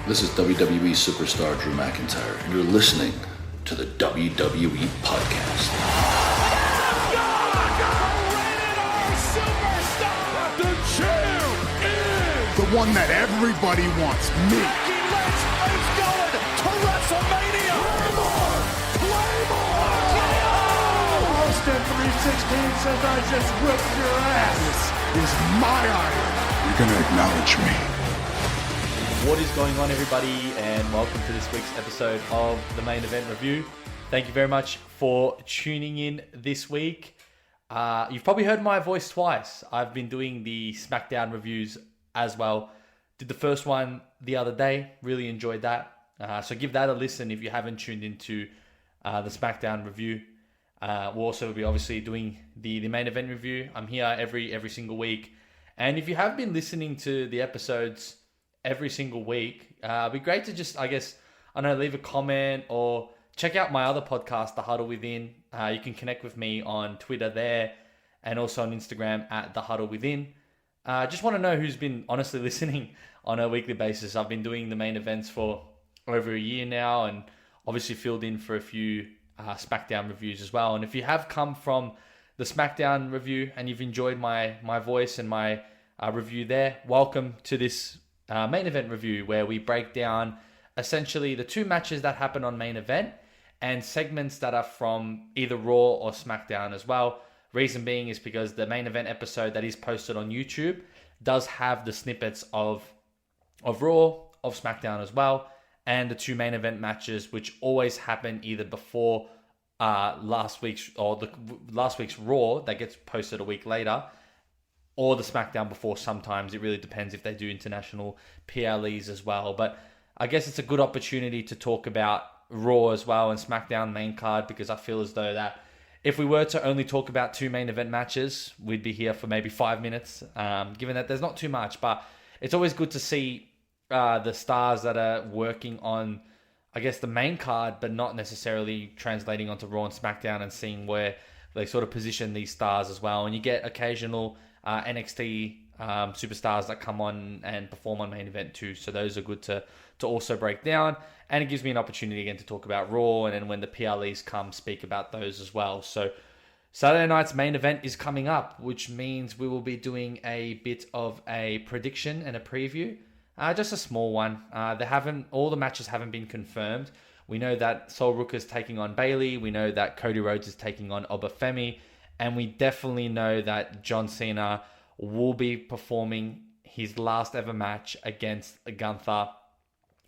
This is WWE superstar Drew McIntyre, and you're listening to the WWE Podcast. The champ is the one that everybody wants, me. Becky Lynch is going to WrestleMania. Claymore! Austin 316 says I just whipped your ass. This is my iron. You're gonna acknowledge me. What is going on, everybody, and welcome to this week's episode of the Main Event Review. Thank you very much for tuning in this week. You've probably heard my voice twice. I've been doing the SmackDown reviews as well. Did the first one the other day. Really enjoyed that. So give that a listen if you haven't tuned into the SmackDown review. We'll also be obviously doing the Main Event review. I'm here every single week. And if you have been listening to the episodes every single week, it'd be great to just, leave a comment or check out my other podcast, The Huddle Within. You can connect with me on Twitter there and also on Instagram at The Huddle Within. Just want to know who's been honestly listening on a weekly basis. I've been doing the main events for over a year now and obviously filled in for a few SmackDown reviews as well. And if you have come from the SmackDown review and you've enjoyed my voice and my review there, welcome to this main event review where we break down essentially the two matches that happen on main event and segments that are from either Raw or SmackDown as well. Reason being is because the main event episode that is posted on YouTube does have the snippets of Raw, of SmackDown as well, and the two main event matches, which always happen either before last week's Raw that gets posted a week later, or the SmackDown before. Sometimes it really depends if they do international PLEs as well. But I guess it's a good opportunity to talk about Raw as well and SmackDown main card, because I feel as though that if we were to only talk about two main event matches, we'd be here for maybe 5 minutes, given that there's not too much. But it's always good to see the stars that are working on, I guess, the main card, but not necessarily translating onto Raw and SmackDown, and seeing where they sort of position these stars as well. And you get occasional NXT superstars that come on and perform on main event too. So those are good to also break down. And it gives me an opportunity again to talk about Raw, and then when the PLEs come, speak about those as well. So Saturday night's main event is coming up, which means we will be doing a bit of a prediction and a preview. Just a small one. All the matches haven't been confirmed. We know that Sol Ruka is taking on Bayley. We know that Cody Rhodes is taking on Obafemi. And we definitely know that John Cena will be performing his last ever match against Gunther,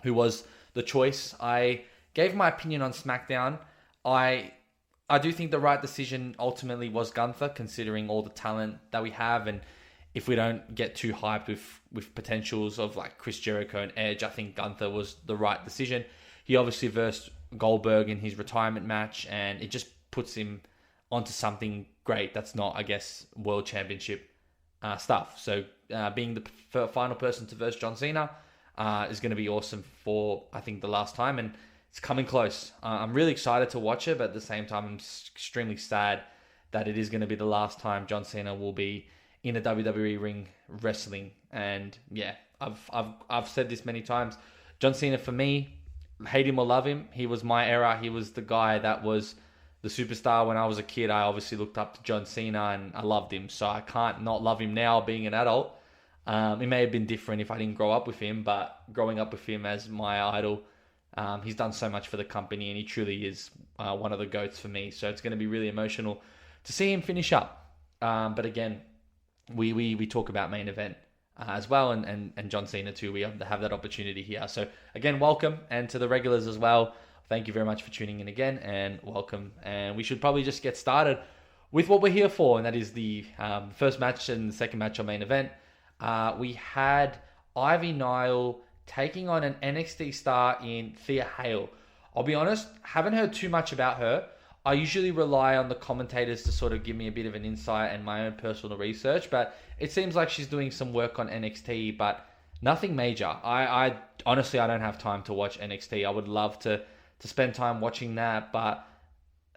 who was the choice. I gave my opinion on SmackDown. I do think the right decision ultimately was Gunther, considering all the talent that we have. And if we don't get too hyped with potentials of like Chris Jericho and Edge, I think Gunther was the right decision. He obviously versed Goldberg in his retirement match, and it just puts him onto something great that's not, I guess, World Championship stuff. So being the final person to verse John Cena is going to be awesome for, I think, the last time, and it's coming close. I'm really excited to watch it, but at the same time, I'm extremely sad that it is going to be the last time John Cena will be in a WWE ring wrestling. And yeah, I've said this many times. John Cena, for me, hate him or love him, he was my era. He was the guy that was the superstar when I was a kid. I obviously looked up to John Cena and I loved him, so I can't not love him now being an adult. It may have been different if I didn't grow up with him, but growing up with him as my idol, he's done so much for the company, and he truly is one of the GOATs for me. So it's going to be really emotional to see him finish up. But again, we talk about main event as well, and John Cena too. We have that opportunity here. So again, welcome, and to the regulars as well, thank you very much for tuning in again, and welcome. And we should probably just get started with what we're here for, and that is the first match and the second match on main event. We had Ivy Nile taking on an NXT star in Thea Hale. I'll be honest, haven't heard too much about her. I usually rely on the commentators to sort of give me a bit of an insight and my own personal research, but it seems like she's doing some work on NXT, but nothing major. I honestly, I don't have time to watch NXT. I would love to spend time watching that, but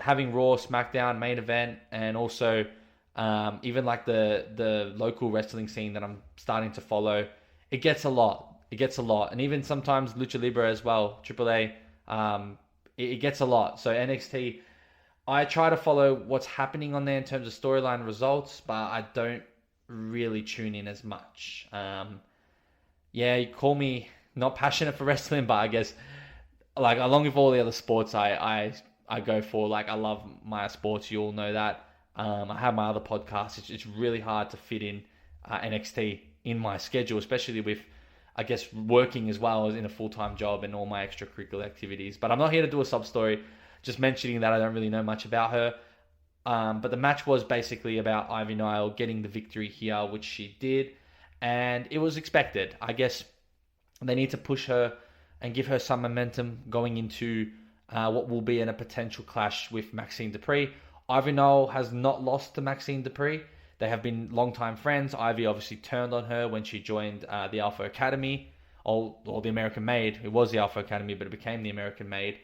having Raw, SmackDown, main event, and also even like the local wrestling scene that I'm starting to follow, it gets a lot. It gets a lot. And even sometimes Lucha Libre as well, AAA, it gets a lot. So NXT, I try to follow what's happening on there in terms of storyline results, but I don't really tune in as much. Yeah, you call me not passionate for wrestling, but I guess like along with all the other sports I go for, like I love my sports, you all know that. I have my other podcasts. It's really hard to fit in NXT in my schedule, especially with, I guess, working as well as in a full-time job and all my extracurricular activities. But I'm not here to do a sub-story, just mentioning that I don't really know much about her. But the match was basically about Ivy Nile getting the victory here, which she did. And it was expected. I guess they need to push her and give her some momentum going into what will be in a potential clash with Maxine Dupree. Ivy Nile has not lost to Maxine Dupree. They have been longtime friends. Ivy obviously turned on her when she joined the Alpha Academy, or the American Made. It was the Alpha Academy, but it became the American Made.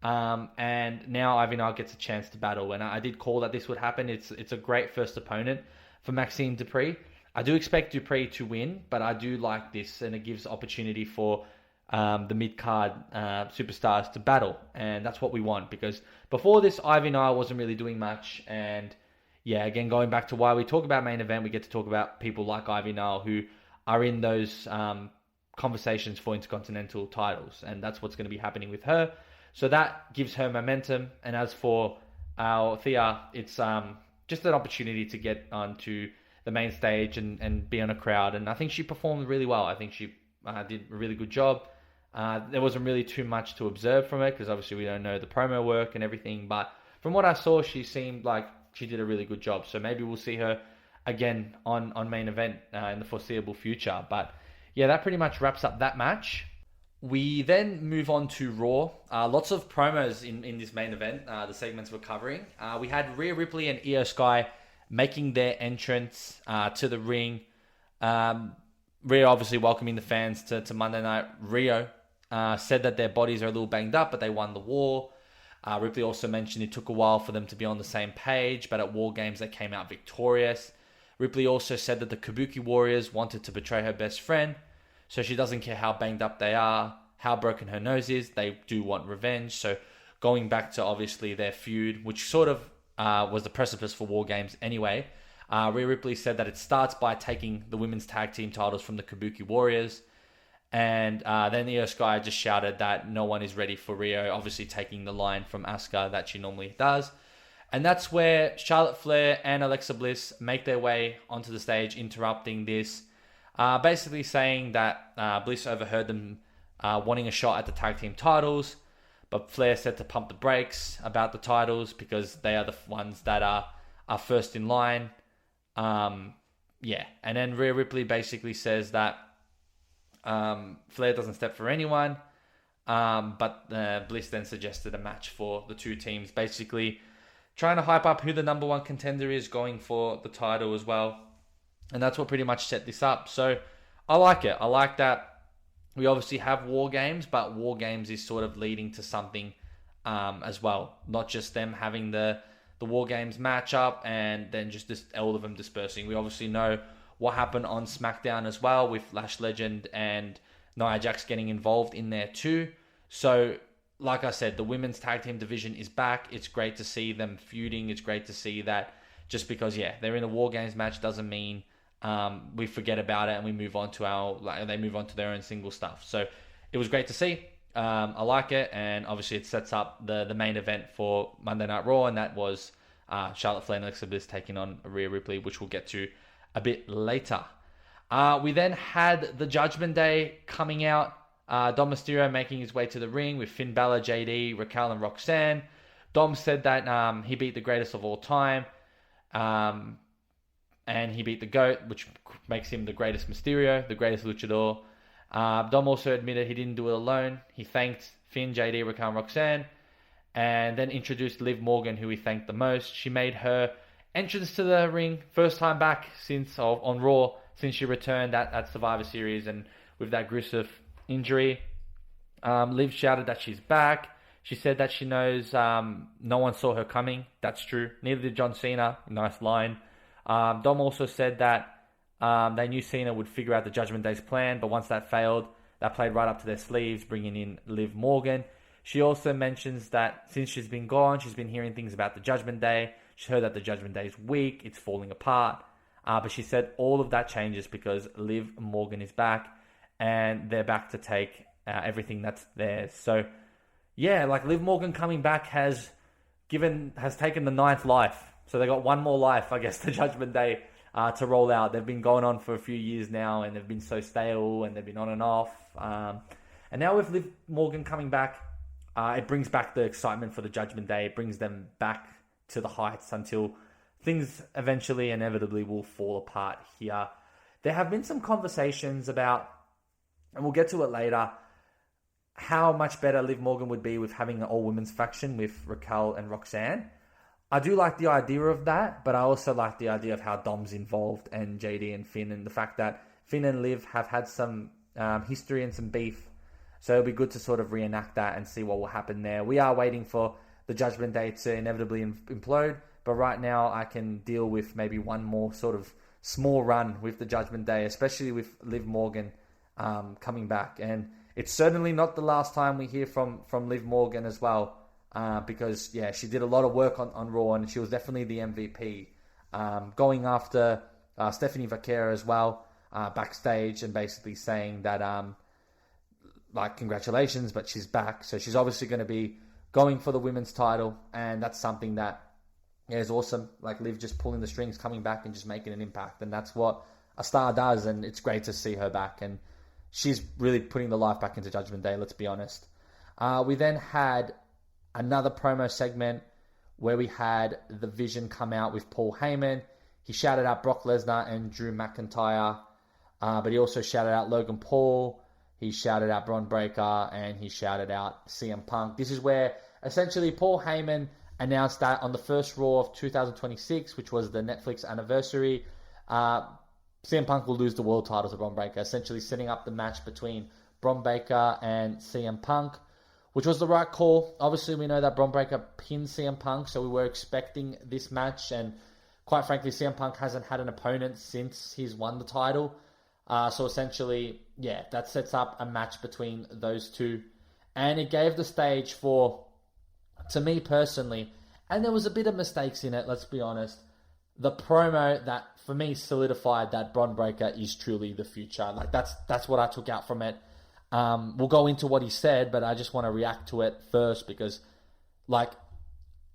And now Ivy Nile gets a chance to battle. And I did call that this would happen. It's a great first opponent for Maxine Dupree. I do expect Dupree to win, but I do like this, and it gives opportunity for the mid-card superstars to battle. And that's what we want, because before this, Ivy Nile wasn't really doing much. And yeah, again, going back to why we talk about main event, we get to talk about people like Ivy Nile who are in those conversations for intercontinental titles. And that's what's going to be happening with her. So that gives her momentum. And as for our Thea, it's just an opportunity to get onto the main stage and be on a crowd. And I think she performed really well. I think she did a really good job. There wasn't really too much to observe from it, because obviously we don't know the promo work and everything. But from what I saw, she seemed like she did a really good job. So maybe we'll see her again on main event in the foreseeable future. But yeah, that pretty much wraps up that match. We then move on to Raw. Lots of promos in this main event, the segments we're covering. We had Rhea Ripley and Io Sky making their entrance to the ring. Rhea obviously welcoming the fans to Monday Night. Rio said that their bodies are a little banged up, but they won the war. Ripley also mentioned it took a while for them to be on the same page, but at War Games they came out victorious. Ripley also said that the Kabuki Warriors wanted to betray her best friend, so she doesn't care how banged up they are, how broken her nose is, they do want revenge. So going back to obviously their feud, which sort of was the precipice for War Games anyway. Rhea Ripley said that it starts by taking the women's tag team titles from the Kabuki Warriors. And then Io Sky just shouted that no one is ready for Rio, obviously taking the line from Asuka that she normally does. And that's where Charlotte Flair and Alexa Bliss make their way onto the stage, interrupting this. Basically saying that Bliss overheard them wanting a shot at the tag team titles. But Flair said to pump the brakes about the titles because they are the ones that are first in line. Yeah. And then Rhea Ripley basically says that Flair doesn't step for anyone. But Bliss then suggested a match for the two teams, basically trying to hype up who the number one contender is going for the title as well. And that's what pretty much set this up. So I like it. I like that we obviously have War Games, but War Games is sort of leading to something as well. Not just them having the War Games matchup and then just all of them dispersing. We obviously know what happened on SmackDown as well with Lash Legend and Nia Jax getting involved in there too. So, like I said, the women's tag team division is back. It's great to see them feuding. It's great to see that just because, they're in a War Games match doesn't mean we forget about it and we move on to they move on to their own single stuff. So, it was great to see. I like it, and obviously it sets up the main event for Monday Night Raw, and that was Charlotte Flair and Alexa Bliss taking on Rhea Ripley, which we'll get to a bit later. We then had the Judgment Day coming out. Dom Mysterio making his way to the ring with Finn Balor, JD, Raquel, and Roxanne. Dom said that he beat the greatest of all time, and he beat the GOAT, which makes him the greatest Mysterio, the greatest luchador. Dom also admitted he didn't do it alone. He thanked Finn, JD, Raquel, and Roxanne, and then introduced Liv Morgan, who he thanked the most. She made her entrance to the ring, first time back on Raw since she returned at Survivor Series and with that gruesome injury. Liv shouted that she's back. She said that she knows no one saw her coming. That's true. Neither did John Cena. Nice line. Dom also said that they knew Cena would figure out the Judgment Day's plan, but once that failed, that played right up to their sleeves, bringing in Liv Morgan. She also mentions that since she's been gone, she's been hearing things about the Judgment Day. She's heard that the Judgment Day is weak, it's falling apart. But she said all of that changes because Liv Morgan is back, and they're back to take everything that's theirs. So, yeah, like Liv Morgan coming back has taken the 9th life. So they got one more life, I guess, the Judgment Day to roll out. They've been going on for a few years now, and they've been so stale, and they've been on and off. And now with Liv Morgan coming back, it brings back the excitement for the Judgment Day. It brings them back to the heights until things eventually, inevitably, will fall apart here. There have been some conversations about, and we'll get to it later, how much better Liv Morgan would be with having an all-women's faction with Raquel and Roxanne. I do like the idea of that, but I also like the idea of how Dom's involved, and JD and Finn, and the fact that Finn and Liv have had some history and some beef. So it'll be good to sort of reenact that and see what will happen there. We are waiting for the Judgment Day to inevitably implode, but right now I can deal with maybe one more sort of small run with the Judgment Day, especially with Liv Morgan coming back. And it's certainly not the last time we hear from Liv Morgan as well, because, yeah, she did a lot of work on Raw, and she was definitely the MVP. Going after Stephanie Vaquera as well, backstage, and basically saying that, congratulations, but she's back. So she's obviously going to be going for the women's title, and that's something that is awesome. Like Liv just pulling the strings, coming back and just making an impact, and that's what a star does, and it's great to see her back, and she's really putting the life back into Judgment Day, let's be honest. We then had another promo segment where we had the Vision come out with Paul Heyman. He shouted out Brock Lesnar and Drew McIntyre, but he also shouted out Logan Paul, he shouted out Bron Breakker, and he shouted out CM Punk. This is where essentially Paul Heyman announced that on the first Raw of 2026, which was the Netflix anniversary, CM Punk will lose the world title to Bron Breakker, essentially setting up the match between Bron Breakker and CM Punk, which was the right call. Obviously, we know that Bron Breakker pinned CM Punk, so we were expecting this match, and quite frankly, CM Punk hasn't had an opponent since he's won the title. So essentially, yeah, that sets up a match between those two. And it gave the stage for, to me personally, and there was a bit of mistakes in it, let's be honest, the promo that, for me, solidified that Bron Breakker is truly the future. Like, that's what I took out from it. We'll go into what he said, but I just want to react to it first because, like,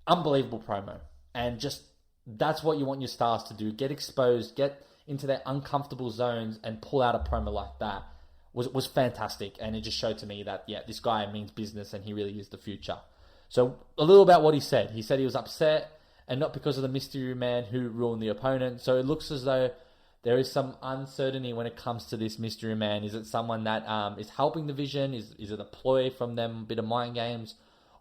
unbelievable promo. And just, that's what you want your stars to do. Get exposed, get into their uncomfortable zones, and pull out a promo like that was fantastic. And it just showed to me that, yeah, this guy means business and he really is the future. So a little about what he said. He said he was upset, and not because of the mystery man who ruined the opponent. So it looks as though there is some uncertainty when it comes to this mystery man. Is it someone that is helping the Vision? Is it a ploy from them, a bit of mind games?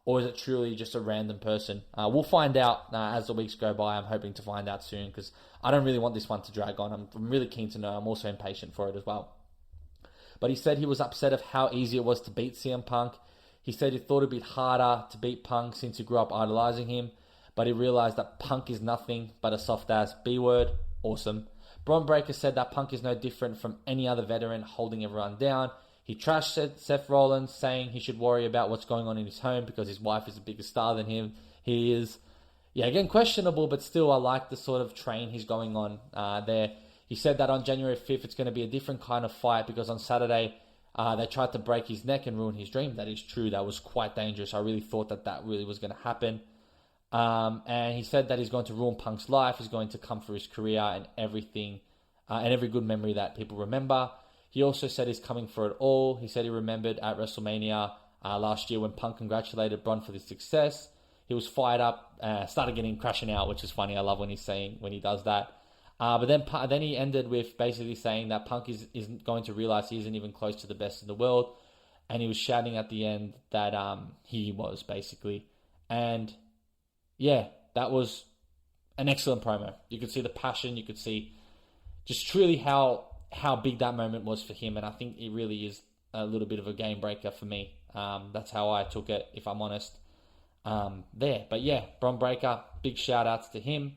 Or is it truly just a random person? We'll find out as the weeks go by. I'm hoping to find out soon because I don't really want this one to drag on. I'm really keen to know. I'm also impatient for it as well. But he said he was upset of how easy it was to beat CM Punk. He said he thought it'd be harder to beat Punk since he grew up idolizing him. But he realized that Punk is nothing but a soft-ass B-word. Awesome. Bron Breakker said that Punk is no different from any other veteran holding everyone down. He trashed Seth Rollins, saying he should worry about what's going on in his home because his wife is a bigger star than him. He is, yeah, again, questionable, but still I like the sort of train he's going on there. He said that on January 5th, it's going to be a different kind of fight because on Saturday, they tried to break his neck and ruin his dream. That is true. That was quite dangerous. I really thought that really was going to happen. And he said that he's going to ruin Punk's life. He's going to come for his career and everything, and every good memory that people remember. He also said he's coming for it all. He said he remembered at WrestleMania last year when Punk congratulated Bron for the success. He was fired up, started getting crashing out, which is funny. I love when he does that. But then he ended with basically saying that Punk isn't going to realize he isn't even close to the best in the world. And he was shouting at the end that he was, basically. And yeah, that was an excellent promo. You could see the passion. You could see just truly how big that moment was for him. And I think it really is a little bit of a game breaker for me. That's how I took it, if I'm honest, there. But yeah, Bron Breakker, big shout outs to him.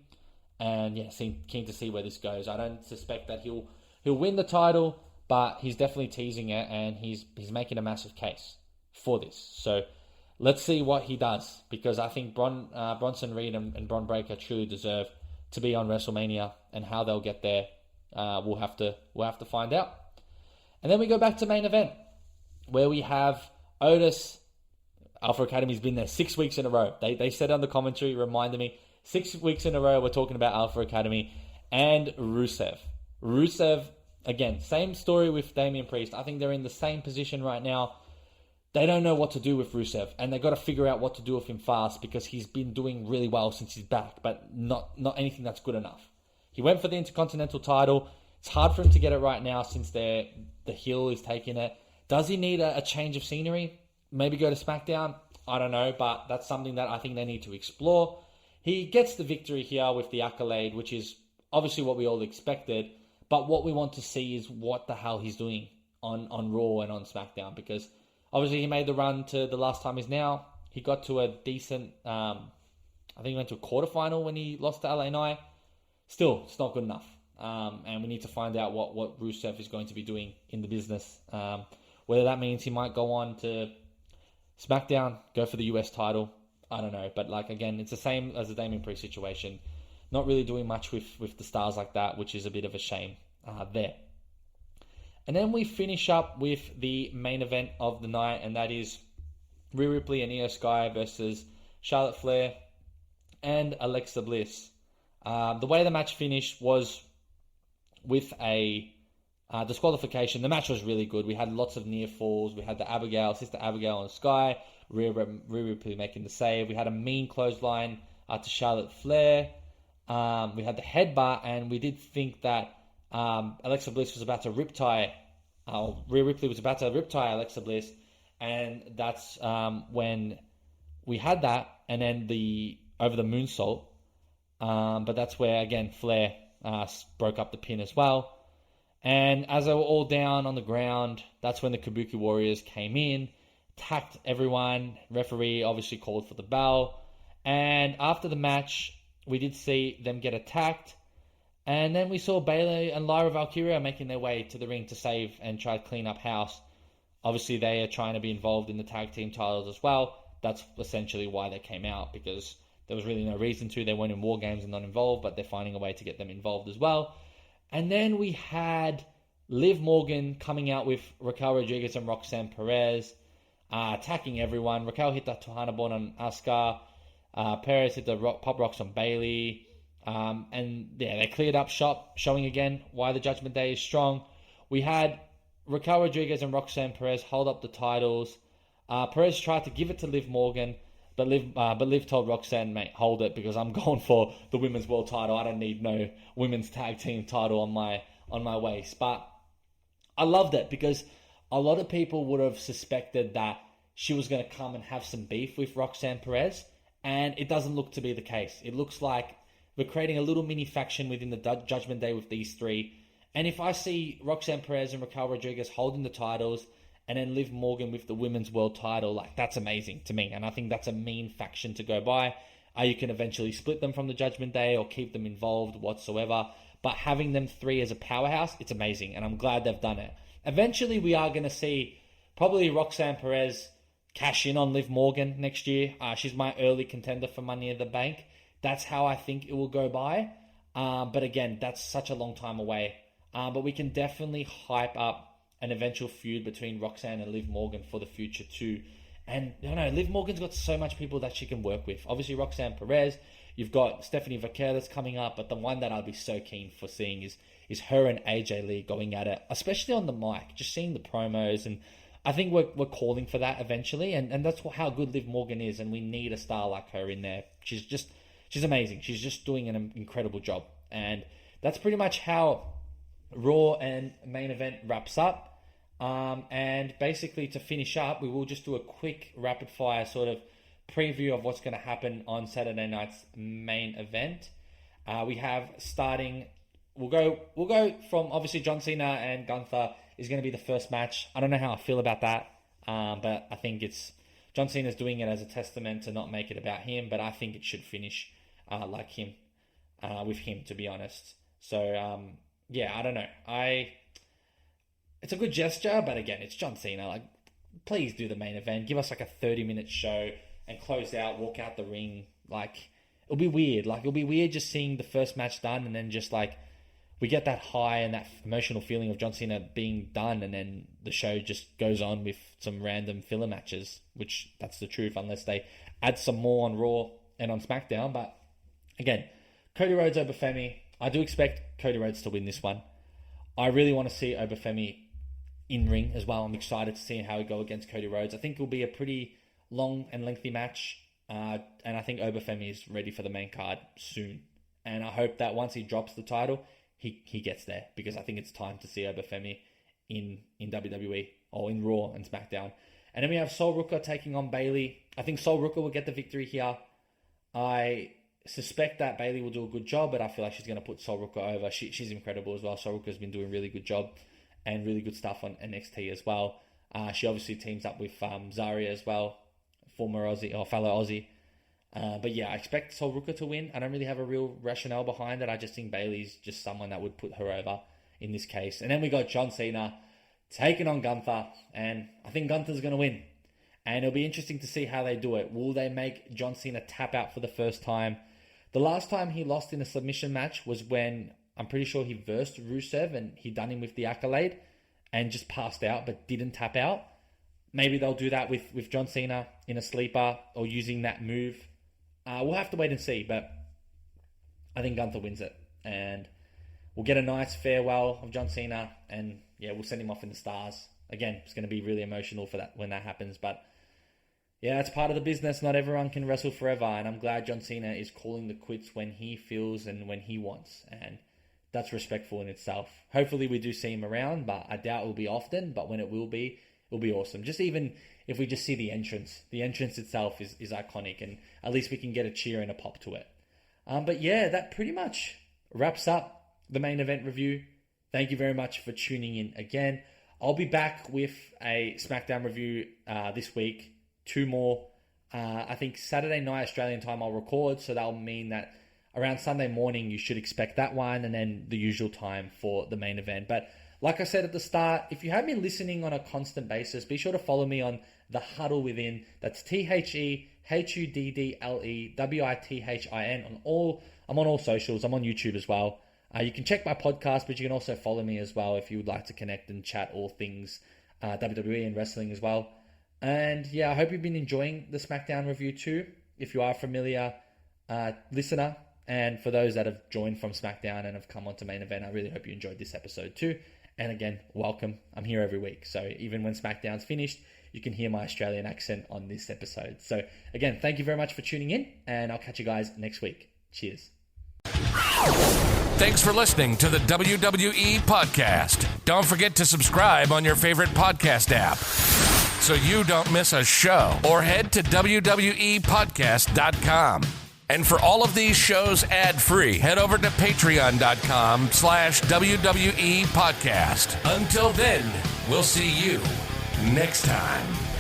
And yeah, keen to see where this goes. I don't suspect that he'll win the title, but he's definitely teasing it, and he's making a massive case for this. So let's see what he does, because I think Bronson Reed and Bron Breakker truly deserve to be on WrestleMania, and how they'll get there, we'll have to find out. And then we go back to main event, where we have Otis. Alpha Academy's been there 6 weeks in a row. They said on the commentary, reminded me, 6 weeks in a row we're talking about Alpha Academy and Rusev. Rusev, again, same story with Damian Priest. I think they're in the same position right now. They don't know what to do with Rusev, and they got to figure out what to do with him fast, because he's been doing really well since he's back, but not anything that's good enough. He went for the Intercontinental title. It's hard for him to get it right now since the heel is taking it. Does he need a change of scenery? Maybe go to SmackDown? I don't know, but that's something that I think they need to explore. He gets the victory here with the accolade, which is obviously what we all expected, but what we want to see is what the hell he's doing on Raw and on SmackDown, because obviously he made the run to the Last Time Is Now. He got to a decent, I think he went to a quarterfinal when he lost to LA Knight. Still, it's not good enough. And we need to find out what Rusev is going to be doing in the business. Whether that means he might go on to SmackDown, go for the US title, I don't know. But again, it's the same as the Damian Priest situation. Not really doing much with the stars like that, which is a bit of a shame there. And then we finish up with the main event of the night, and that is Rhea Ripley and Io Sky versus Charlotte Flair and Alexa Bliss. The way the match finished was with a disqualification. The match was really good. We had lots of near falls. We had the Sister Abigail on Sky, Rhea Ripley making the save. We had a mean clothesline to Charlotte Flair. We had the headbutt, and we did think that Alexa Bliss was about to Rhea Ripley was about to rip tie Alexa Bliss, and that's when we had that, and then over the moonsault. But that's where, again, Flair broke up the pin as well. And as they were all down on the ground, that's when the Kabuki Warriors came in, attacked everyone. Referee obviously called for the bell. And after the match, we did see them get attacked. And then we saw Bayley and Lyra Valkyria making their way to the ring to save and try to clean up house. Obviously, they are trying to be involved in the tag team titles as well. That's essentially why they came out, because there was really no reason to. They weren't in War Games and not involved, but they're finding a way to get them involved as well. And then we had Liv Morgan coming out with Raquel Rodriguez and Roxanne Perez, attacking everyone. Raquel hit the Tohana Bon on Asuka. Perez hit the Pop Rocks on Bayley. And yeah, they cleared up shop, showing again why the Judgment Day is strong. We had Raquel Rodriguez and Roxanne Perez hold up the titles. Perez tried to give it to Liv Morgan, but Liv told Roxanne, mate, hold it, because I'm going for the women's world title. I don't need no women's tag team title on my waist. But I loved it, because a lot of people would have suspected that she was going to come and have some beef with Roxanne Perez, and it doesn't look to be the case. It looks like we're creating a little mini faction within the Judgment Day with these three. And if I see Roxanne Perez and Raquel Rodriguez holding the titles, and then Liv Morgan with the women's world title, that's amazing to me. And I think that's a mean faction to go by. You can eventually split them from the Judgment Day or keep them involved whatsoever. But having them three as a powerhouse, it's amazing. And I'm glad they've done it. Eventually, we are going to see probably Roxanne Perez cash in on Liv Morgan next year. She's my early contender for Money in the Bank. That's how I think it will go by. But again, that's such a long time away. But we can definitely hype up an eventual feud between Roxanne and Liv Morgan for the future too. And Liv Morgan's got so much people that she can work with. Obviously, Roxanne Perez. You've got Stephanie Vaquer that's coming up. But the one that I'd be so keen for seeing is her and AJ Lee going at it, especially on the mic. Just seeing the promos, and I think we're calling for that eventually. And that's how good Liv Morgan is. And we need a star like her in there. She's amazing. She's just doing an incredible job. And that's pretty much how Raw and main event wraps up. And basically, to finish up, we will just do a quick rapid fire sort of preview of what's going to happen on Saturday night's main event. We have starting. We'll go from obviously John Cena and Gunther is going to be the first match. I don't know how I feel about that, but I think it's John Cena's doing it as a testament to not make it about him. But I think it should finish like him, with him, to be honest. So yeah, I don't know. it's a good gesture, but again, it's John Cena. Like, please do the main event. Give us like a 30-minute show and close out, walk out the ring. Like, it'll be weird. Like, it'll be weird just seeing the first match done and then just like we get that high and that emotional feeling of John Cena being done, and then the show just goes on with some random filler matches, which that's the truth unless they add some more on Raw and on SmackDown. But again, Cody Rhodes over Femi. I do expect Cody Rhodes to win this one. I really want to see over Femi in ring as well. I'm excited to see how he go against Cody Rhodes. I think it'll be a pretty long and lengthy match, and I think Obafemi is ready for the main card soon. And I hope that once he drops the title, he gets there, because I think it's time to see Obafemi in WWE or in Raw and SmackDown. And then we have Sol Ruka taking on Bayley. I think Sol Ruka will get the victory here. I suspect that Bayley will do a good job, but I feel like she's going to put Sol Ruka over. She's incredible as well. Sol Ruka's been doing a really good job and really good stuff on NXT as well. She obviously teams up with Zarya as well, former Aussie or fellow Aussie. But yeah, I expect Sol Ruka to win. I don't really have a real rationale behind it. I just think Bayley's just someone that would put her over in this case. And then we got John Cena taking on Gunther, and I think Gunther's going to win. And it'll be interesting to see how they do it. Will they make John Cena tap out for the first time? The last time he lost in a submission match was when I'm pretty sure he versed Rusev and he done him with the accolade and just passed out but didn't tap out. Maybe they'll do that with John Cena in a sleeper or using that move. We'll have to wait and see, but I think Gunther wins it. And we'll get a nice farewell of John Cena, and yeah, we'll send him off in the stars. Again, it's going to be really emotional for that when that happens, but yeah, it's part of the business. Not everyone can wrestle forever, and I'm glad John Cena is calling the quits when he feels and when he wants, and that's respectful in itself. Hopefully we do see him around, but I doubt it will be often, but when it will be, it'll be awesome. Just even if we just see the entrance itself is iconic, and at least we can get a cheer and a pop to it. But yeah, that pretty much wraps up the main event review. Thank you very much for tuning in again. I'll be back with a SmackDown review this week. 2 more. I think Saturday night Australian time I'll record, so that'll mean that around Sunday morning you should expect that one, and then the usual time for the main event. But like I said at the start, if you have been listening on a constant basis, be sure to follow me on The Huddle Within. That's TheHuddleWithin I'm on all socials. I'm on YouTube as well. You can check my podcast, but you can also follow me as well if you would like to connect and chat all things WWE and wrestling as well. And yeah, I hope you've been enjoying the SmackDown review too. If you are a familiar listener, and for those that have joined from SmackDown and have come on to main event, I really hope you enjoyed this episode too. And again, welcome. I'm here every week. So even when SmackDown's finished, you can hear my Australian accent on this episode. So again, thank you very much for tuning in, and I'll catch you guys next week. Cheers. Thanks for listening to the WWE Podcast. Don't forget to subscribe on your favorite podcast app so you don't miss a show, or head to WWEpodcast.com. And for all of these shows ad-free, head over to patreon.com/WWE Podcast. Until then, we'll see you next time.